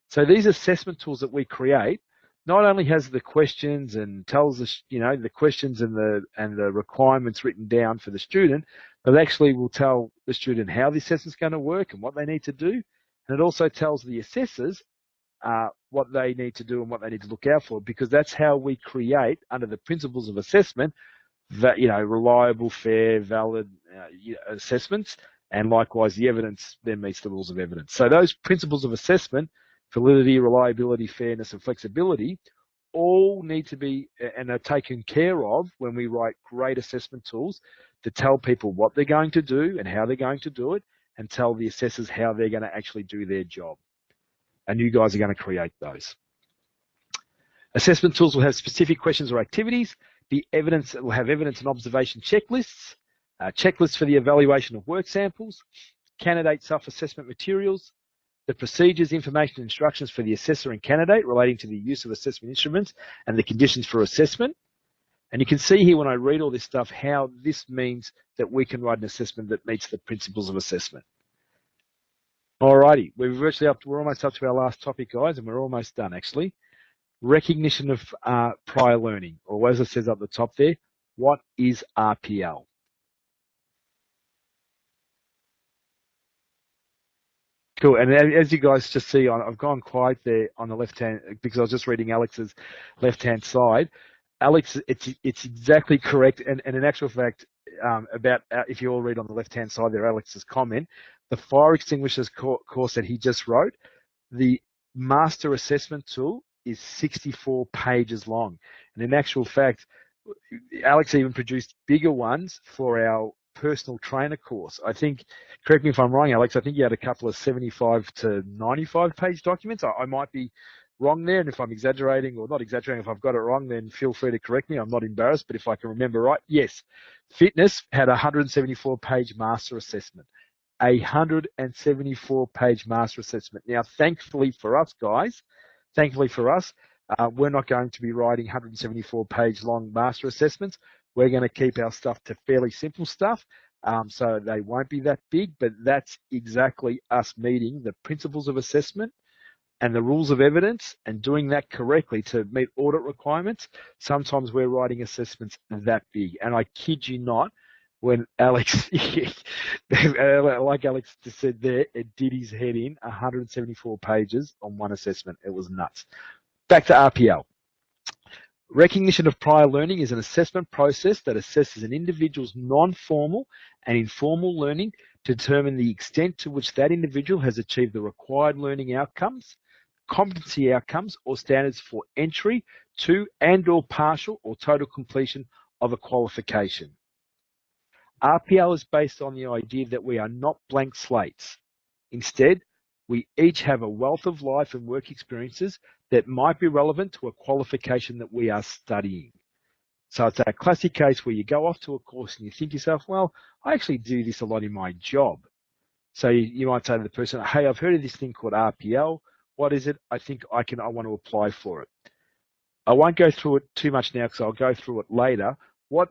So these assessment tools that we create not only has the questions and tells us, the questions and the requirements written down for the student, but actually will tell the student how the assessment's going to work and what they need to do. And it also tells the assessors what they need to do and what they need to look out for, because that's how we create, under the principles of assessment, that reliable, fair, valid assessments, and likewise the evidence then meets the rules of evidence. So those principles of assessment, validity, reliability, fairness, and flexibility, all need to be and are taken care of when we write great assessment tools to tell people what they're going to do and how they're going to do it, and tell the assessors how they're going to actually do their job. And you guys are going to create those. Assessment tools will have specific questions or activities. Will have evidence and observation checklists, checklists for the evaluation of work samples, candidate self-assessment materials, the procedures, information, and instructions for the assessor and candidate relating to the use of assessment instruments and the conditions for assessment. And you can see here when I read all this stuff how this means that we can write an assessment that meets the principles of assessment. Alrighty, we're almost up to our last topic, guys, and we're almost done actually. Recognition of prior learning, or as it says up the top there, what is RPL? Cool, and as you guys just see, I've gone quiet there on the left hand because I was just reading Alex's left hand side. Alex, it's exactly correct, and in actual fact, if you all read on the left hand side there, Alex's comment, the fire extinguishers course that he just wrote, the master assessment tool is 64 pages long, and in actual fact, Alex even produced bigger ones for our personal trainer course. I think, correct me if I'm wrong, Alex, I think you had a couple of 75 to 95 page documents. I might be wrong there, and if I'm exaggerating or not exaggerating, if I've got it wrong, then feel free to correct me. I'm not embarrassed, but if I can remember right, yes. Fitness had a 174 page master assessment. 174 page master assessment. Now, thankfully for us, guys, we're not going to be writing 174 page long master assessments. We're going to keep our stuff to fairly simple stuff, so they won't be that big, but that's exactly us meeting the principles of assessment and the rules of evidence and doing that correctly to meet audit requirements. Sometimes we're writing assessments that big, and I kid you not, when Alex, like Alex just said there, it did his head in 174 pages on one assessment. It was nuts. Back to RPL. Recognition of prior learning is an assessment process that assesses an individual's non-formal and informal learning to determine the extent to which that individual has achieved the required learning outcomes, competency outcomes, or standards for entry to and/or partial or total completion of a qualification. RPL is based on the idea that we are not blank slates. Instead, we each have a wealth of life and work experiences that might be relevant to a qualification that we are studying. So it's a classic case where you go off to a course and you think to yourself, well, I actually do this a lot in my job. So you might say to the person, hey, I've heard of this thing called RPL. What is it? I think I want to apply for it. I won't go through it too much now because I'll go through it later. What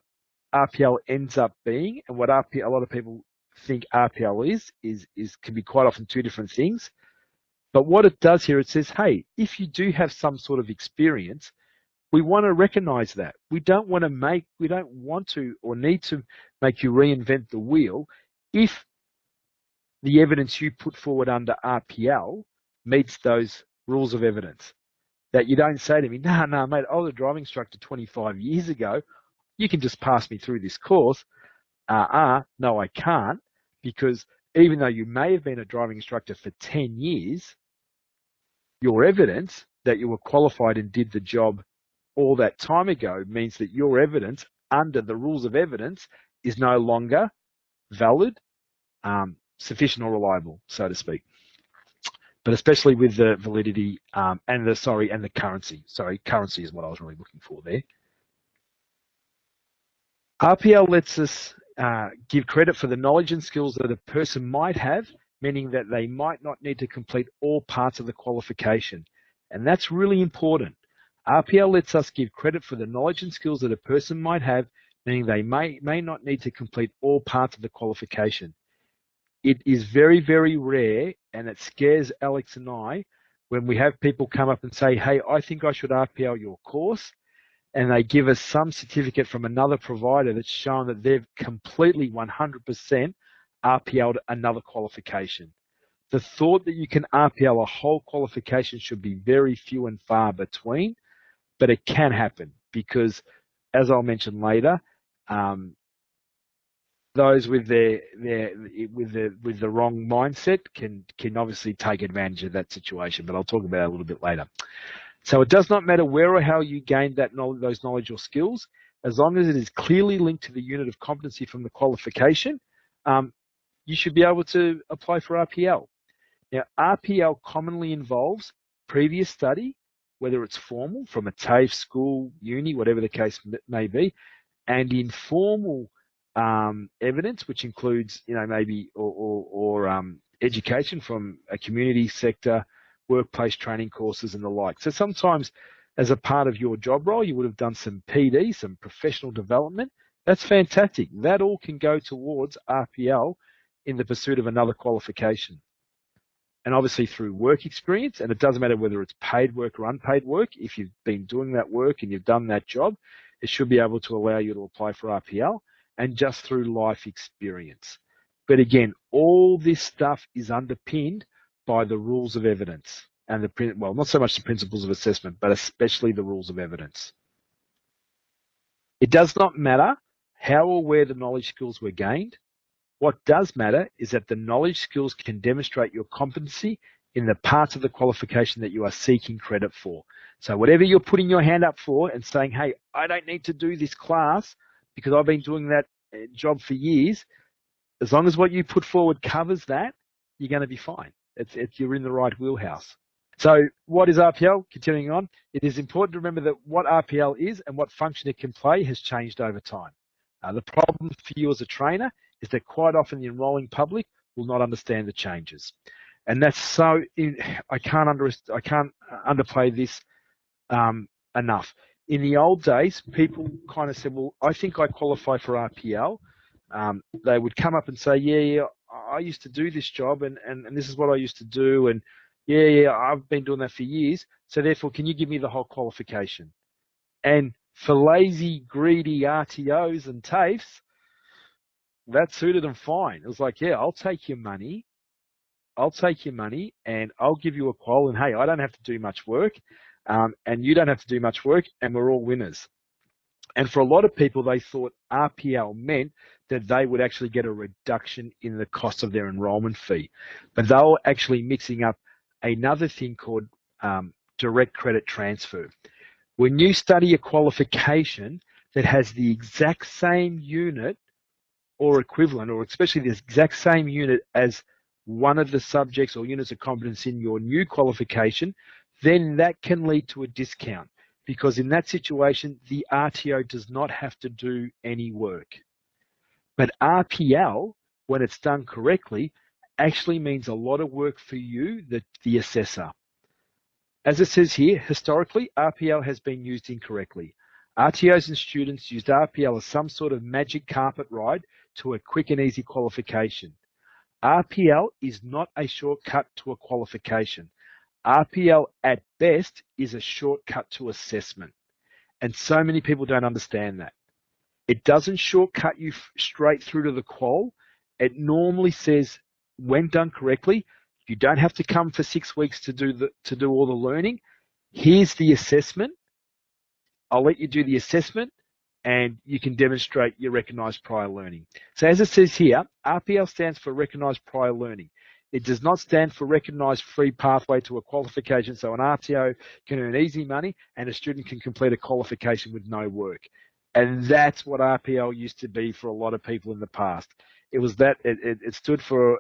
RPL ends up being, and what a lot of people think RPL is can be quite often two different things. But what it does here, it says, hey, if you do have some sort of experience, we want to recognize that. We don't want to or need to make you reinvent the wheel if the evidence you put forward under RPL meets those rules of evidence. That you don't say to me, no, mate, I was a driving instructor 25 years ago. You can just pass me through this course. No, I can't, because even though you may have been a driving instructor for 10 years, your evidence that you were qualified and did the job all that time ago means that your evidence under the rules of evidence is no longer valid, sufficient or reliable, so to speak. But especially with the validity and the currency. Sorry, currency is what I was really looking for there. RPL lets us give credit for the knowledge and skills that a person might have, meaning that they might not need to complete all parts of the qualification. And that's really important. RPL lets us give credit for the knowledge and skills that a person might have, meaning they may not need to complete all parts of the qualification. It is very, very rare, and it scares Alex and I when we have people come up and say, hey, I think I should RPL your course, and they give us some certificate from another provider that's shown that they've completely 100% RPL'd another qualification. The thought that you can RPL a whole qualification should be very few and far between, but it can happen because, as I'll mention later, those with the wrong mindset can obviously take advantage of that situation, but I'll talk about it a little bit later. So it does not matter where or how you gained that knowledge, those knowledge or skills, as long as it is clearly linked to the unit of competency from the qualification, you should be able to apply for RPL. Now, RPL commonly involves previous study, whether it's formal from a TAFE, school, uni, whatever the case may be, and informal evidence, which includes, maybe education from a community sector, workplace training courses and the like. So sometimes as a part of your job role, you would have done some PD, some professional development. That's fantastic. That all can go towards RPL in the pursuit of another qualification. And obviously through work experience, and it doesn't matter whether it's paid work or unpaid work, if you've been doing that work and you've done that job, it should be able to allow you to apply for RPL, and just through life experience. But again, all this stuff is underpinned by the rules of evidence and not so much the principles of assessment, but especially the rules of evidence. It does not matter how or where the knowledge skills were gained. What does matter is that the knowledge skills can demonstrate your competency in the parts of the qualification that you are seeking credit for. So whatever you're putting your hand up for and saying, hey, I don't need to do this class because I've been doing that job for years, as long as what you put forward covers that, you're going to be fine. You're in the right wheelhouse. So what is RPL? Continuing on, it is important to remember that what RPL is and what function it can play has changed over time. The problem for you as a trainer is that quite often the enrolling public will not understand the changes. And that's so, I can't underplay this enough. In the old days, people kind of said, well, I think I qualify for RPL. They would come up and say, yeah, I used to do this job and this is what I used to do. And yeah, I've been doing that for years. So therefore, can you give me the whole qualification? And for lazy, greedy RTOs and TAFEs, that suited them fine. It was like, yeah, I'll take your money and I'll give you a qual, and hey, I don't have to do much work, and you don't have to do much work, and we're all winners. And for a lot of people, they thought RPL meant that they would actually get a reduction in the cost of their enrollment fee. But they were actually mixing up another thing called direct credit transfer. When you study a qualification that has the exact same unit or equivalent, or especially the exact same unit as one of the subjects or units of competence in your new qualification, then that can lead to a discount, because in that situation, the RTO does not have to do any work. But RPL, when it's done correctly, actually means a lot of work for you, the assessor. As it says here, historically, RPL has been used incorrectly. RTOs and students used RPL as some sort of magic carpet ride to a quick and easy qualification. RPL is not a shortcut to a qualification. RPL at best is a shortcut to assessment. And so many people don't understand that. It doesn't shortcut you straight through to the qual. It normally says, when done correctly, you don't have to come for 6 weeks to do all the learning. Here's the assessment. I'll let you do the assessment and you can demonstrate your recognised prior learning. So as it says here, RPL stands for recognised prior learning. It does not stand for recognised free pathway to a qualification, so an RTO can earn easy money and a student can complete a qualification with no work. And that's what RPL used to be for a lot of people in the past. It was that it stood for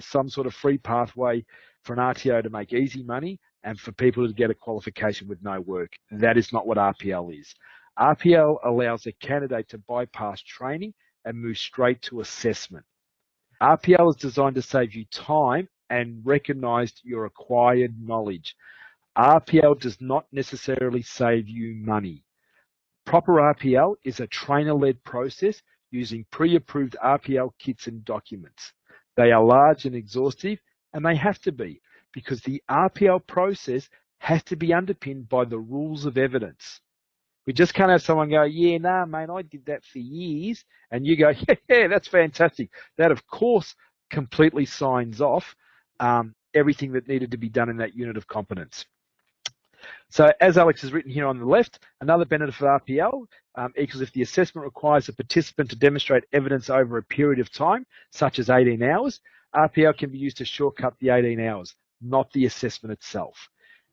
some sort of free pathway for an RTO to make easy money and for people to get a qualification with no work. That is not what RPL is. RPL allows a candidate to bypass training and move straight to assessment. RPL is designed to save you time and recognise your acquired knowledge. RPL does not necessarily save you money. Proper RPL is a trainer-led process using pre-approved RPL kits and documents. They are large and exhaustive, and they have to be, because the RPL process has to be underpinned by the rules of evidence. We just can't have someone go, yeah, nah, mate, I did that for years. And you go, yeah, that's fantastic. That, of course, completely signs off everything that needed to be done in that unit of competence. So as Alex has written here on the left, another benefit of RPL equals if the assessment requires a participant to demonstrate evidence over a period of time, such as 18 hours, RPL can be used to shortcut the 18 hours, not the assessment itself.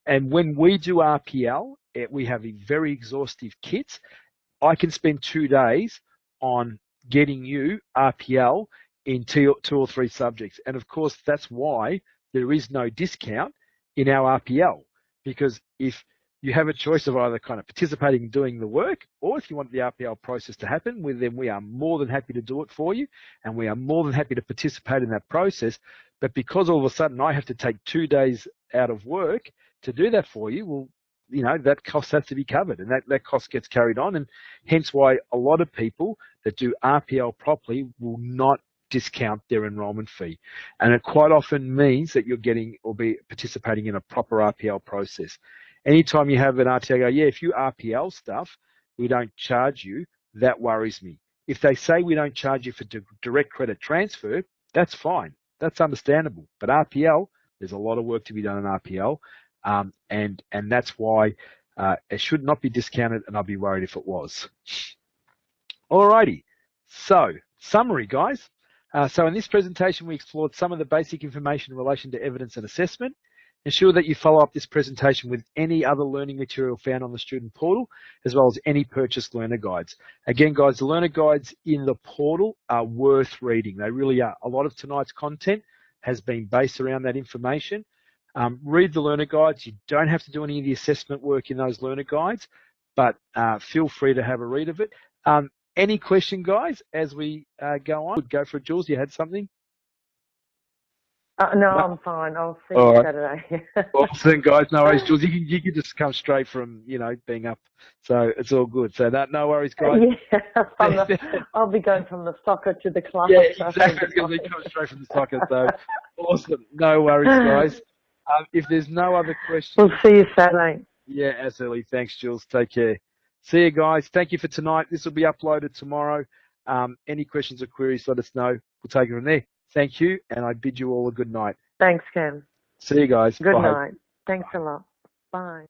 And when we do RPL, we have a very exhaustive kit. I can spend 2 days on getting you RPL in two or three subjects. And of course, that's why there is no discount in our RPL, because if you have a choice of either kind of participating and doing the work, or if you want the RPL process to happen, then we are more than happy to do it for you, and we are more than happy to participate in that process. But because all of a sudden I have to take 2 days out of work to do that for you, well, you know, that cost has to be covered, and that cost gets carried on, and hence why a lot of people that do RPL properly will not discount their enrolment fee. And it quite often means that you're getting or be participating in a proper RPL process. Anytime you have an RTO go, yeah, if you RPL stuff, we don't charge you, that worries me. If they say we don't charge you for direct credit transfer, that's fine. That's understandable. But RPL, there's a lot of work to be done in RPL. And that's why it should not be discounted, and I'd be worried if it was. Alrighty, so summary, guys. So in this presentation, we explored some of the basic information in relation to evidence and assessment. Ensure that you follow up this presentation with any other learning material found on the student portal, as well as any purchased learner guides. Again, guys, the learner guides in the portal are worth reading. They really are. A lot of tonight's content has been based around that information. Read the learner guides. You don't have to do any of the assessment work in those learner guides, but feel free to have a read of it. Any question, guys, as we go on? Go for it, Jules. You had something? No, I'm fine. I'll see you Saturday. Awesome, guys. No worries, Jules. You can just come straight from, you know, being up. So it's all good. So no worries, guys. Yeah, I'll be going from the soccer to the class. Yeah, exactly. It's going to be coming straight from the soccer. So awesome. No worries, guys. If there's no other questions. We'll see you Saturday. Yeah, absolutely. Thanks, Jules. Take care. See you, guys. Thank you for tonight. This will be uploaded tomorrow. Any questions or queries, let us know. We'll take it from there. Thank you, and I bid you all a good night. Thanks, Ken. See you guys. Good Bye. night. Thanks a lot. Bye.